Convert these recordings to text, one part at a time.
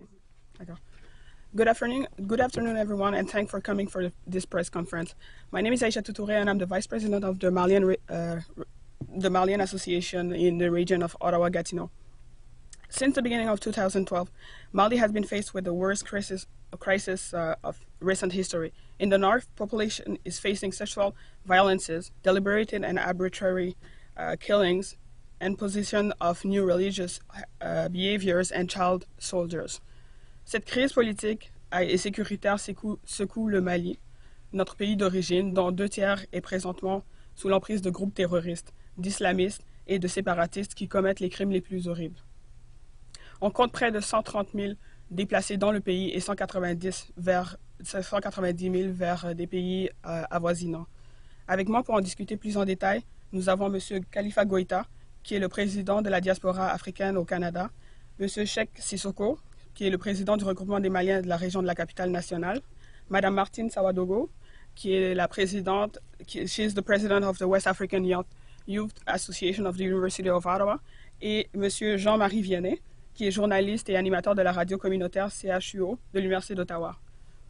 Merci. D'accord. Good afternoon, everyone, and thanks for coming for this press conference. My name is Aisha Touré, and I'm the Vice President of the Malian Association in the region of Ottawa-Gatineau. Since the beginning of 2012, Mali has been faced with the worst crisis of recent history. In the north, population is facing sexual violences, deliberated and arbitrary killings, and position of new religious behaviors and child soldiers. Cette crise politique et sécuritaire secoue le Mali, notre pays d'origine, dont 2/3 est présentement sous l'emprise de groupes terroristes, d'islamistes et de séparatistes qui commettent les crimes les plus horribles. On compte près de 130 000 déplacés dans le pays et 190 000 vers des pays avoisinants. Avec moi pour en discuter plus en détail, nous avons M. Khalifa Goïta, qui est le président de la diaspora africaine au Canada, M. Cheikh Sissoko, qui est le président du regroupement des Maliens de la région de la capitale nationale, Mme Martine Sawadogo, qui est la présidente, she is the president of the West African Youth Association of the University of Ottawa, et M. Jean-Marie Vianney, qui est journaliste et animateur de la radio communautaire CHUO de l'Université d'Ottawa.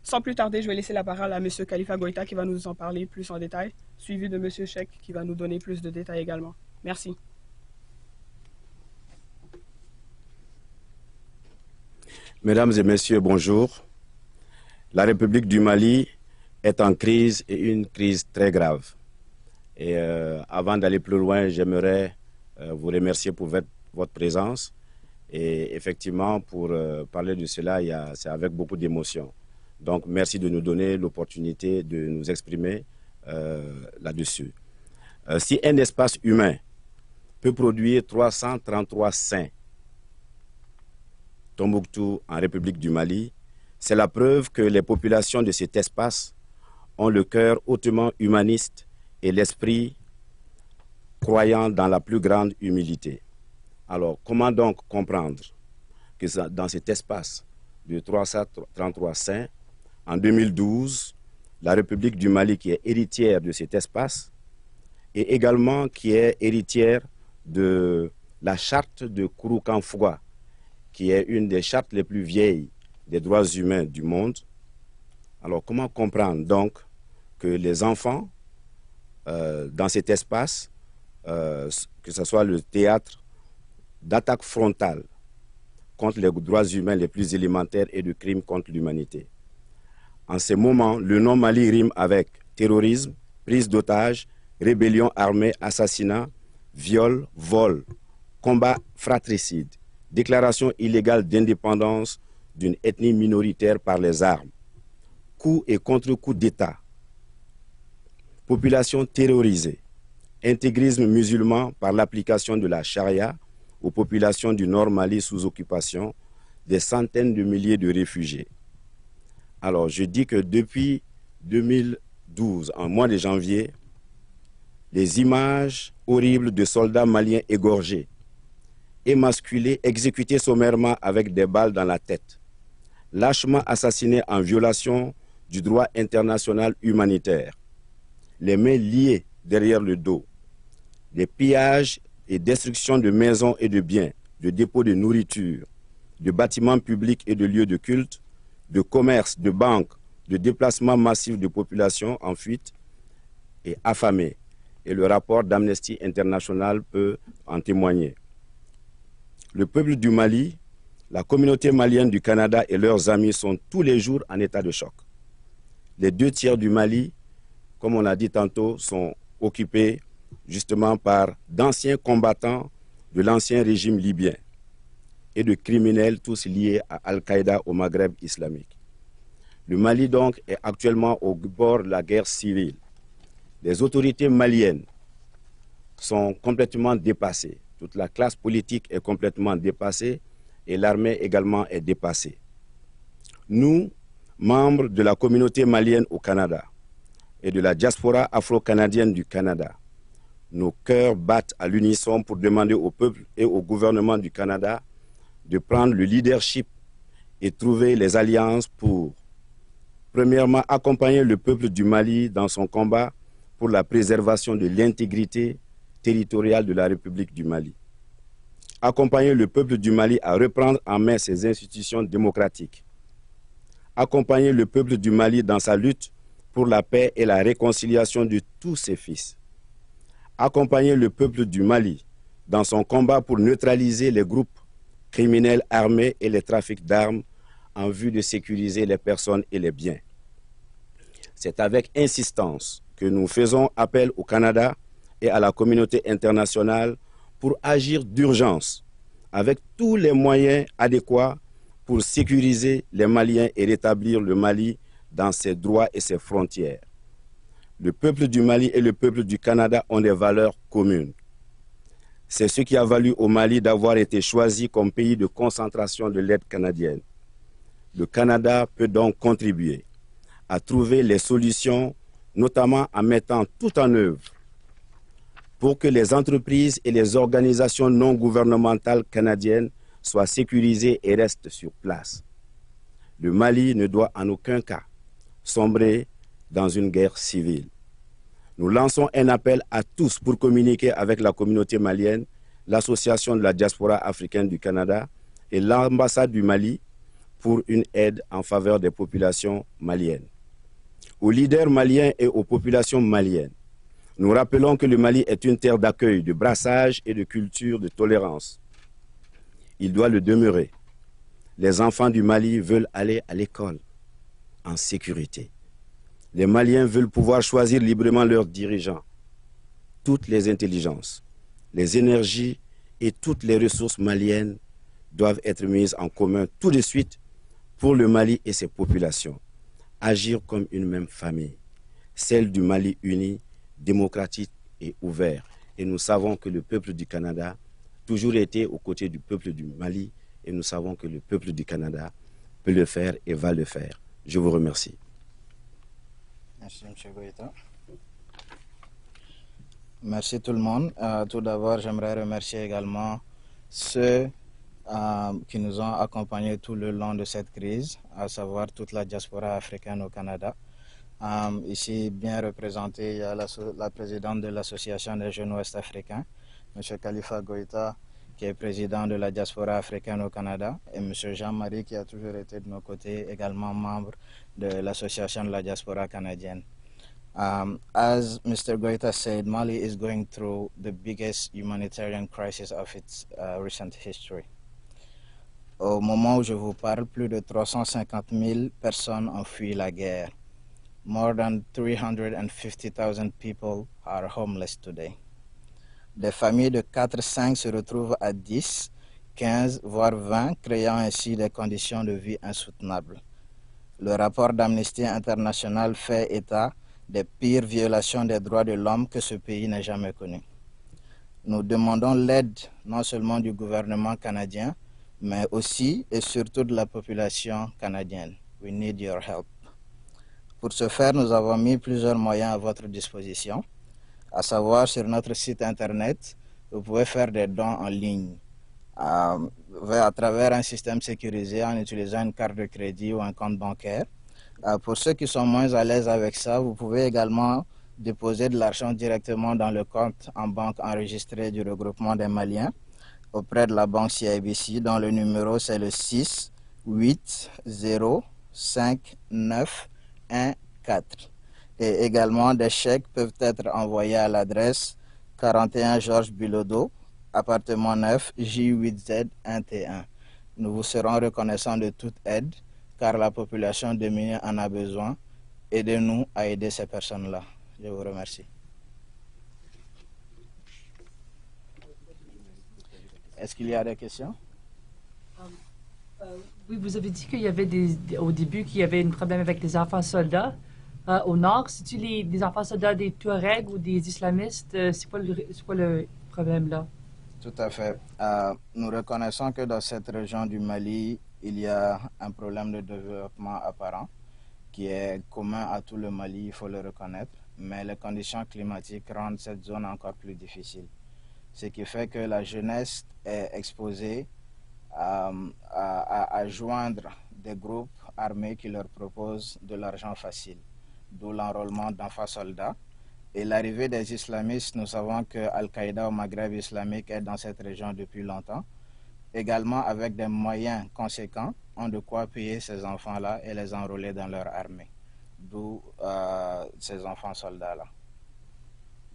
Sans plus tarder, je vais laisser la parole à M. Khalifa Goïta qui va nous en parler plus en détail, suivi de M. Cheikh qui va nous donner plus de détails également. Merci. Mesdames et messieurs, bonjour. La République du Mali est en crise et une crise très grave. Et avant d'aller plus loin, j'aimerais vous remercier pour votre présence. Et effectivement, pour parler de cela, c'est avec beaucoup d'émotion. Donc, merci de nous donner l'opportunité de nous exprimer là-dessus. Si un espace humain peut produire 333 saints, Tombouctou en République du Mali, c'est la preuve que les populations de cet espace ont le cœur hautement humaniste et l'esprit croyant dans la plus grande humilité. Alors, comment donc comprendre que dans cet espace de 333 saints, en 2012, la République du Mali, qui est héritière de cet espace, et également qui est héritière de la charte de Kouroukanfouga, qui est une des chartes les plus vieilles des droits humains du monde. Alors, comment comprendre donc que les enfants, dans cet espace, que ce soit le théâtre d'attaque frontale contre les droits humains les plus élémentaires et de crimes contre l'humanité. En ces moments, le nom Mali rime avec terrorisme, prise d'otages, rébellion armée, assassinat, viol, vol, combat fratricide, déclaration illégale d'indépendance d'une ethnie minoritaire par les armes, coups et contre-coups d'État, population terrorisée, intégrisme musulman par l'application de la charia aux populations du Nord Mali sous occupation, des centaines de milliers de réfugiés. Alors, je dis que depuis 2012, en mois de janvier, les images horribles de soldats maliens égorgés, émasculés, exécutés sommairement avec des balles dans la tête, lâchement assassinés en violation du droit international humanitaire, les mains liées derrière le dos, des pillages et destruction de maisons et de biens, de dépôts de nourriture, de bâtiments publics et de lieux de culte, de commerce, de banques, de déplacements massifs de populations en fuite et affamées. Et le rapport d'Amnesty International peut en témoigner. Le peuple du Mali, la communauté malienne du Canada et leurs amis sont tous les jours en état de choc. Les 2/3 du Mali, comme on a dit tantôt, sont occupés justement par d'anciens combattants de l'ancien régime libyen et de criminels tous liés à Al-Qaïda au Maghreb islamique. Le Mali donc est actuellement au bord de la guerre civile. Les autorités maliennes sont complètement dépassées. Toute la classe politique est complètement dépassée et l'armée également est dépassée. Nous, membres de la communauté malienne au Canada et de la diaspora afro-canadienne du Canada, nos cœurs battent à l'unisson pour demander au peuple et au gouvernement du Canada de prendre le leadership et trouver les alliances pour, premièrement, accompagner le peuple du Mali dans son combat pour la préservation de l'intégrité territoriale de la République du Mali. accompagner le peuple du Mali à reprendre en main ses institutions démocratiques, accompagner le peuple du Mali dans sa lutte pour la paix et la réconciliation de tous ses fils, accompagner le peuple du Mali dans son combat pour neutraliser les groupes criminels armés et les trafics d'armes en vue de sécuriser les personnes et les biens. C'est avec insistance que nous faisons appel au Canada et à la communauté internationale pour agir d'urgence avec tous les moyens adéquats pour sécuriser les Maliens et rétablir le Mali dans ses droits et ses frontières. Le peuple du Mali et le peuple du Canada ont des valeurs communes. C'est ce qui a valu au Mali d'avoir été choisi comme pays de concentration de l'aide canadienne. Le Canada peut donc contribuer à trouver les solutions, notamment en mettant tout en œuvre pour que les entreprises et les organisations non gouvernementales canadiennes soient sécurisées et restent sur place. Le Mali ne doit en aucun cas sombrer dans une guerre civile. Nous lançons un appel à tous pour communiquer avec la communauté malienne, l'Association de la diaspora africaine du Canada et l'ambassade du Mali pour une aide en faveur des populations maliennes. Aux leaders maliens et aux populations maliennes, nous rappelons que le Mali est une terre d'accueil, de brassage et de culture de tolérance. Il doit le demeurer. Les enfants du Mali veulent aller à l'école en sécurité. Les Maliens veulent pouvoir choisir librement leurs dirigeants. Toutes les intelligences, les énergies et toutes les ressources maliennes doivent être mises en commun tout de suite pour le Mali et ses populations. Agir comme une même famille, celle du Mali uni, démocratique et ouvert. Et nous savons que le peuple du Canada a toujours été aux côtés du peuple du Mali et nous savons que le peuple du Canada peut le faire et va le faire. Je vous remercie. Merci, M. Goïta. Merci tout le monde. Tout d'abord, j'aimerais remercier également ceux qui nous ont accompagnés tout le long de cette crise, à savoir toute la diaspora africaine au Canada. Ici, bien représenté, il y a la présidente de l'Association des jeunes ouest-africains, M. Khalifa Goïta, qui est président de la diaspora africaine au Canada, et M. Jean-Marie, qui a toujours été de nos côtés, également membre de l'Association de la diaspora canadienne. As Mr. Goïta said, Mali is going through the biggest humanitarian crisis of its recent history. Au moment où je vous parle, plus de 350 000 personnes ont fui la guerre. More than 350,000 people are homeless today. Des familles de 4-5 se retrouvent à 10, 15, voire 20, créant ainsi des conditions de vie insoutenables. Le rapport d'Amnesty International fait état des pires violations des droits de l'homme que ce pays n'ait jamais connues. Nous demandons l'aide non seulement du gouvernement canadien, mais aussi et surtout de la population canadienne. We need your help. Pour ce faire, nous avons mis plusieurs moyens à votre disposition, à savoir sur notre site internet, vous pouvez faire des dons en ligne à travers un système sécurisé en utilisant une carte de crédit ou un compte bancaire. Pour ceux qui sont moins à l'aise avec ça, vous pouvez également déposer de l'argent directement dans le compte en banque enregistré du regroupement des Maliens auprès de la banque CIBC, dont le numéro c'est le 6 8 0 5 9 1 4. Et également, des chèques peuvent être envoyés à l'adresse 41 Georges Bilodeau, appartement 9, J8Z1T1. Nous vous serons reconnaissants de toute aide, car la population démunie en a besoin. Aidez-nous à aider ces personnes-là. Je vous remercie. Est-ce qu'il y a des questions? Oui, vous avez dit qu'il y avait au début qu'il y avait un problème avec les enfants soldats. Au nord, c'est-tu des enfants soldats des Touaregs ou des islamistes? C'est quoi le problème là? Tout à fait. Nous reconnaissons que dans cette région du Mali, il y a un problème de développement apparent qui est commun à tout le Mali, il faut le reconnaître. Mais les conditions climatiques rendent cette zone encore plus difficile. Ce qui fait que la jeunesse est exposée à joindre des groupes armés qui leur proposent de l'argent facile, d'où l'enrôlement d'enfants soldats Et l'arrivée des islamistes, nous savons que Al-Qaïda au Maghreb islamique est dans cette région depuis longtemps. Également, avec des moyens conséquents, ont de quoi payer ces enfants-là et les enrôler dans leur armée. D'où ces enfants soldats-là.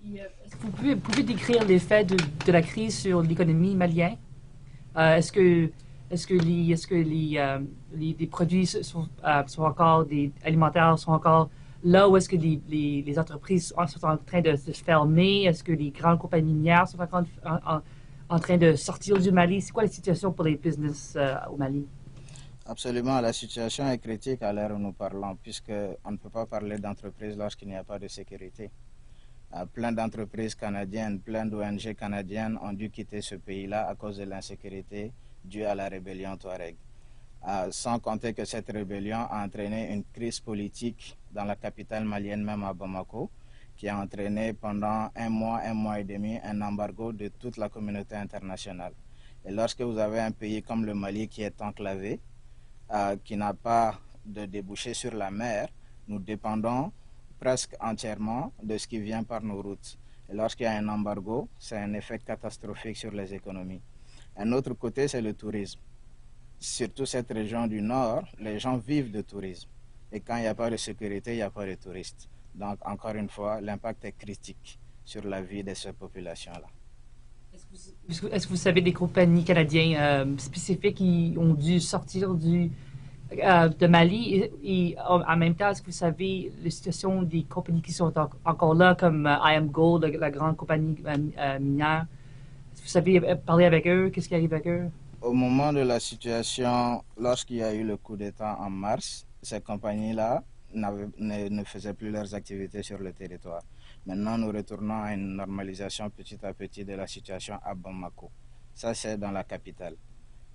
Est-ce que vous pouvez décrire l'effet de la crise sur l'économie malienne? Est-ce que les produits sont encore alimentaires sont encore là où est-ce que les entreprises sont en train de se fermer? Est-ce que les grandes compagnies minières sont encore en train de sortir du Mali? C'est quoi la situation pour les business au Mali? Absolument, la situation est critique à l'heure où nous parlons, puisqu'on ne peut pas parler d'entreprise lorsqu'il n'y a pas de sécurité. Plein d'entreprises canadiennes, plein d'ONG canadiennes ont dû quitter ce pays-là à cause de l'insécurité due à la rébellion Touareg. Sans compter que cette rébellion a entraîné une crise politique dans la capitale malienne, même à Bamako, qui a entraîné pendant un mois et demi, un embargo de toute la communauté internationale. Et lorsque vous avez un pays comme le Mali qui est enclavé, qui n'a pas de débouché sur la mer, nous dépendons presque entièrement de ce qui vient par nos routes. Et lorsqu'il y a un embargo, c'est un effet catastrophique sur les économies. Un autre côté, c'est le tourisme. Surtout cette région du Nord, les gens vivent de tourisme. Et quand il n'y a pas de sécurité, il n'y a pas de touristes. Donc, encore une fois, l'impact est critique sur la vie de ces populations-là. Est-ce que vous savez des compagnies canadiennes spécifiques qui ont dû sortir de Mali et en même temps, est-ce que vous savez la situation des compagnies qui sont encore là, comme IAMGOLD, la grande compagnie minière? Est-ce que vous savez parler avec eux? Qu'est-ce qui arrive avec eux? Au moment de la situation, lorsqu'il y a eu le coup d'État en mars, ces compagnies-là ne faisaient plus leurs activités sur le territoire. Maintenant, nous retournons à une normalisation petit à petit de la situation à Bamako. Ça, c'est dans la capitale.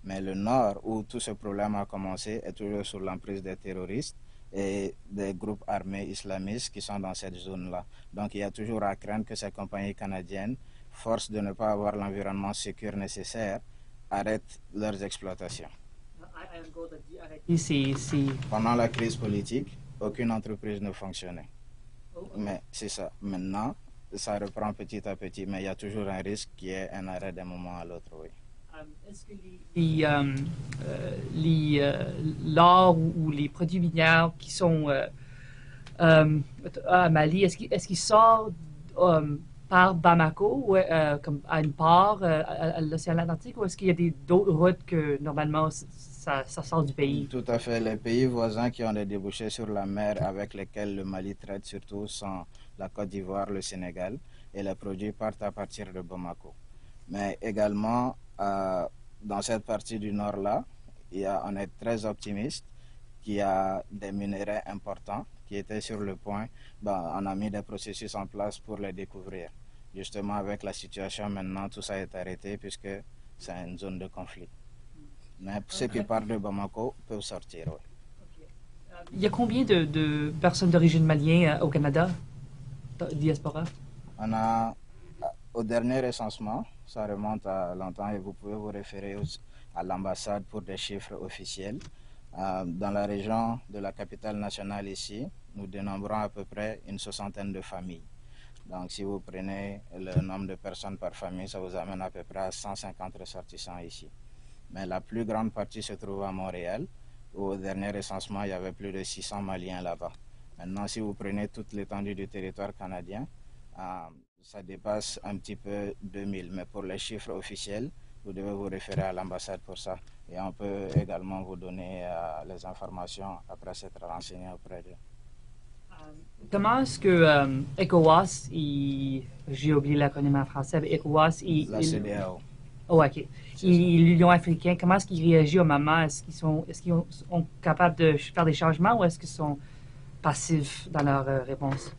Mais le nord, où tout ce problème a commencé, est toujours sous l'emprise des terroristes et des groupes armés islamistes qui sont dans cette zone-là. Donc, il y a toujours à craindre que ces compagnies canadiennes, force de ne pas avoir l'environnement sécur nécessaire, arrêtent leurs exploitations. Pendant la crise politique, aucune entreprise ne fonctionnait. Mais c'est ça. Maintenant, ça reprend petit à petit, mais il y a toujours un risque qu'il y ait un arrêt d'un moment à l'autre, oui. Est-ce que l'or ou les produits miniers qui sont à Mali, est-ce qu'ils sortent par Bamako ou comme à une part à l'océan Atlantique, ou est-ce qu'il y a d'autres routes que normalement ça sort du pays? Tout à fait. Les pays voisins qui ont des débouchés sur la mer avec lesquels le Mali traite surtout sont la Côte d'Ivoire, le Sénégal, et les produits partent à partir de Bamako. Mais également, dans cette partie du nord-là, on est très optimiste qu'il y a des minerais importants qui étaient sur le point. On a mis des processus en place pour les découvrir. Justement, avec la situation maintenant, tout ça est arrêté puisque c'est une zone de conflit. Mais ceux qui partent de Bamako peuvent sortir, oui. Il y a combien de personnes d'origine malienne au Canada, diaspora? On a, au dernier recensement, ça remonte à longtemps et vous pouvez vous référer à l'ambassade pour des chiffres officiels. Dans la région de la capitale nationale ici, nous dénombrons à peu près une 60aine de familles. Donc si vous prenez le nombre de personnes par famille, ça vous amène à peu près à 150 ressortissants ici. Mais la plus grande partie se trouve à Montréal, où au dernier recensement, il y avait plus de 600 Maliens là-bas. Maintenant, si vous prenez toute l'étendue du territoire canadien, ça dépasse un petit peu 2000. Mais pour les chiffres officiels, vous devez vous référer à l'ambassade pour ça. Et on peut également vous donner les informations après s'être renseigné auprès d'eux. Comment est-ce que ECOWAS, j'ai oublié l'acronyme en français, ECOWAS... La CEDEAO. Oh, OK. L'Union africaine, comment est-ce qu'ils réagissent au moment? Est-ce qu'ils sont capables de faire des changements ou est-ce qu'ils sont passifs dans leur réponse?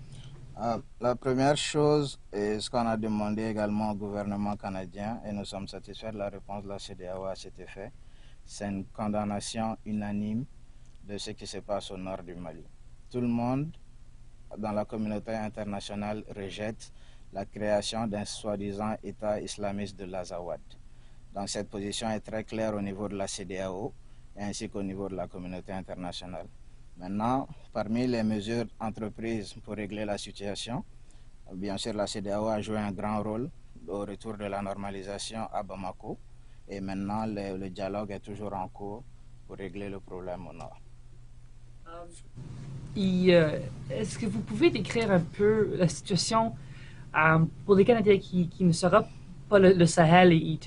La première chose, et ce qu'on a demandé également au gouvernement canadien, et nous sommes satisfaits de la réponse de la CEDEAO à cet effet, c'est une condamnation unanime de ce qui se passe au nord du Mali. Tout le monde dans la communauté internationale rejette la création d'un soi-disant État islamiste de l'Azawad. Donc cette position est très claire au niveau de la CEDEAO ainsi qu'au niveau de la communauté internationale. Maintenant, parmi les mesures entreprises pour régler la situation, Bien sûr, la CEDEAO a joué un grand rôle au retour de la normalisation à Bamako. Et maintenant, le dialogue est toujours en cours pour régler le problème au nord. Est-ce que vous pouvez décrire un peu la situation pour les Canadiens qui ne sera pas le Sahel et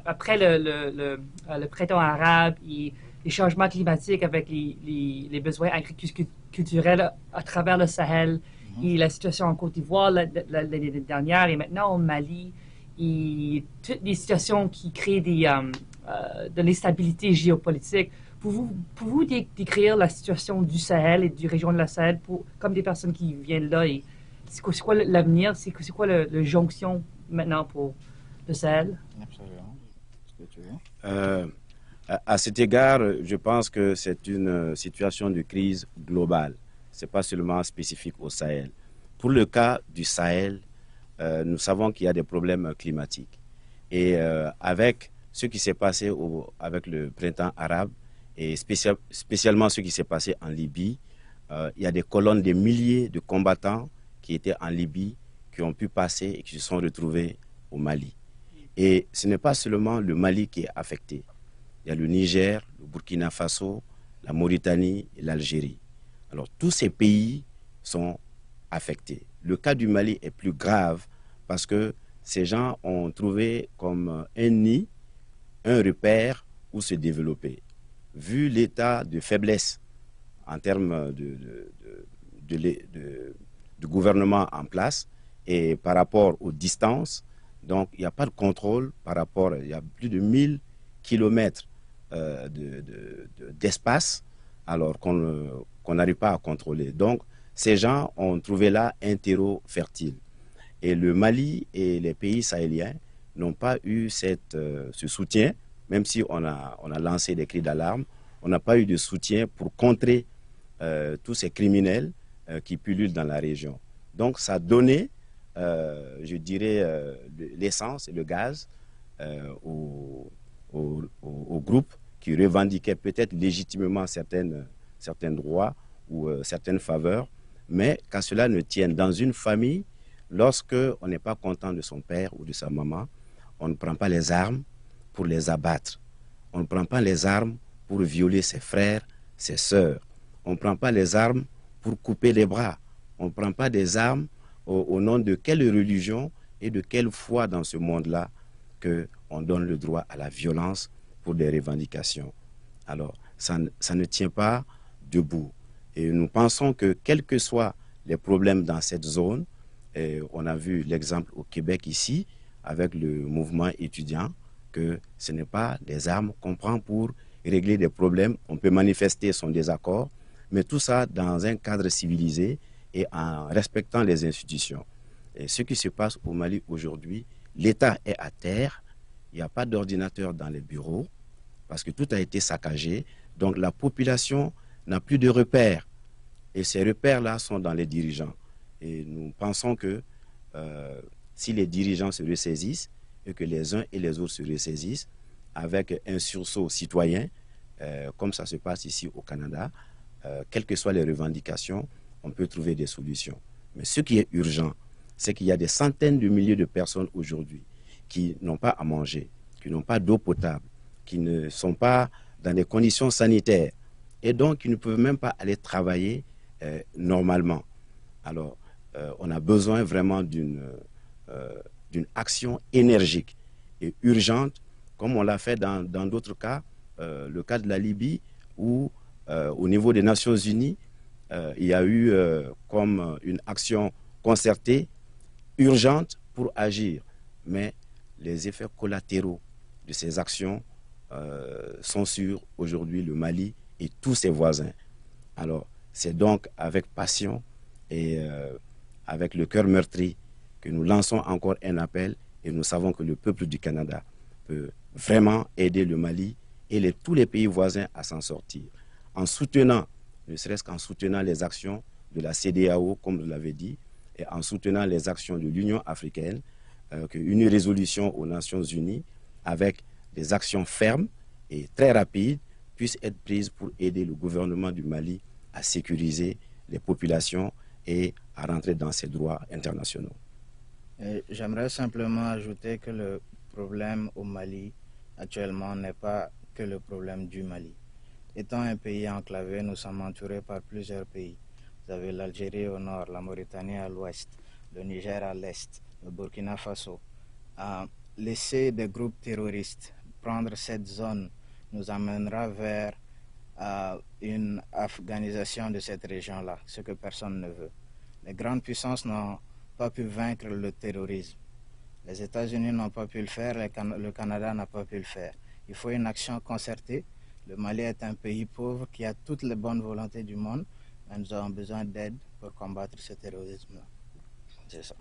après le printemps arabe et les changements climatiques avec les besoins agriculturels à travers le Sahel et la situation en Côte d'Ivoire l'année dernière et maintenant au Mali et toutes les situations qui créent de l'instabilité géopolitique. Pouvez-vous décrire la situation du Sahel et du région de la Sahel comme des personnes qui viennent là et c'est quoi l'avenir, c'est quoi le jonction maintenant pour le Sahel? Absolument. Ce que tu veux. À cet égard, je pense que c'est une situation de crise globale. Ce n'est pas seulement spécifique au Sahel. Pour le cas du Sahel, nous savons qu'il y a des problèmes climatiques. Et avec ce qui s'est passé avec le printemps arabe, et spécialement ce qui s'est passé en Libye, il y a des colonnes, des milliers de combattants qui étaient en Libye, qui ont pu passer et qui se sont retrouvés au Mali. Et ce n'est pas seulement le Mali qui est affecté. Il y a le Niger, le Burkina Faso, la Mauritanie et l'Algérie. Alors tous ces pays sont affectés. Le cas du Mali est plus grave parce que ces gens ont trouvé comme un nid, un repère où se développer. Vu l'état de faiblesse en termes du gouvernement en place et par rapport aux distances, donc il n'y a pas de contrôle par rapport, il y a plus de 1000 kilomètres d'espace alors qu'on n'arrive pas à contrôler. Donc ces gens ont trouvé là un terreau fertile. Et le Mali et les pays sahéliens n'ont pas eu ce soutien, même si on a lancé des cris d'alarme, on n'a pas eu de soutien pour contrer tous ces criminels qui pullulent dans la région. Donc ça a donné, je dirais, l'essence et le gaz aux groupes qui revendiquaient peut-être légitimement certains droits ou certaines faveurs, mais qu'à cela ne tienne. Dans une famille, lorsque on n'est pas content de son père ou de sa maman, on ne prend pas les armes pour les abattre. On ne prend pas les armes pour violer ses frères, ses sœurs. On ne prend pas les armes pour couper les bras. On ne prend pas des armes au nom de quelle religion et de quelle foi dans ce monde-là qu'on donne le droit à la violence pour des revendications. Alors, ça ne tient pas debout. Et nous pensons que quels que soient les problèmes dans cette zone, et on a vu l'exemple au Québec ici, avec le mouvement étudiant, que ce n'est pas des armes qu'on prend pour régler des problèmes. On peut manifester son désaccord, mais tout ça dans un cadre civilisé et en respectant les institutions. Et ce qui se passe au Mali aujourd'hui, l'État est à terre, il n'y a pas d'ordinateur dans les bureaux, parce que tout a été saccagé. Donc la population n'a plus de repères. Et ces repères-là sont dans les dirigeants. Et nous pensons que si les dirigeants se ressaisissent et que les uns et les autres se ressaisissent avec un sursaut citoyen, comme ça se passe ici au Canada, quelles que soient les revendications, on peut trouver des solutions. Mais ce qui est urgent, c'est qu'il y a des centaines de milliers de personnes aujourd'hui qui n'ont pas à manger, qui n'ont pas d'eau potable, qui ne sont pas dans des conditions sanitaires et donc qui ne peuvent même pas aller travailler normalement. Alors, on a besoin vraiment d'une action énergique et urgente, comme on l'a fait dans d'autres cas, le cas de la Libye, où au niveau des Nations Unies, il y a eu comme une action concertée, urgente pour agir. Mais les effets collatéraux de ces actions sont sur aujourd'hui le Mali et tous ses voisins. Alors, c'est donc avec passion et avec le cœur meurtri que nous lançons encore un appel et nous savons que le peuple du Canada peut vraiment aider le Mali et tous les pays voisins à s'en sortir. En soutenant, ne serait-ce qu'en soutenant les actions de la CEDEAO, comme vous l'avez dit, et en soutenant les actions de l'Union africaine, qu'une résolution aux Nations Unies avec des actions fermes et très rapides puisse être prise pour aider le gouvernement du Mali à sécuriser les populations et à rentrer dans ses droits internationaux. J'aimerais simplement ajouter que le problème au Mali actuellement n'est pas que le problème du Mali. Étant un pays enclavé, nous sommes entourés par plusieurs pays. Vous avez l'Algérie au nord, la Mauritanie à l'ouest, le Niger à l'est, le Burkina Faso. Laisser des groupes terroristes prendre cette zone nous amènera vers une afghanisation de cette région-là, ce que personne ne veut. Les grandes puissances n'ont pas pu vaincre le terrorisme. Les États-Unis n'ont pas pu le faire, le Canada n'a pas pu le faire. Il faut une action concertée. Le Mali est un pays pauvre qui a toutes les bonnes volontés du monde, mais nous avons besoin d'aide pour combattre ce terrorisme-là. C'est ça.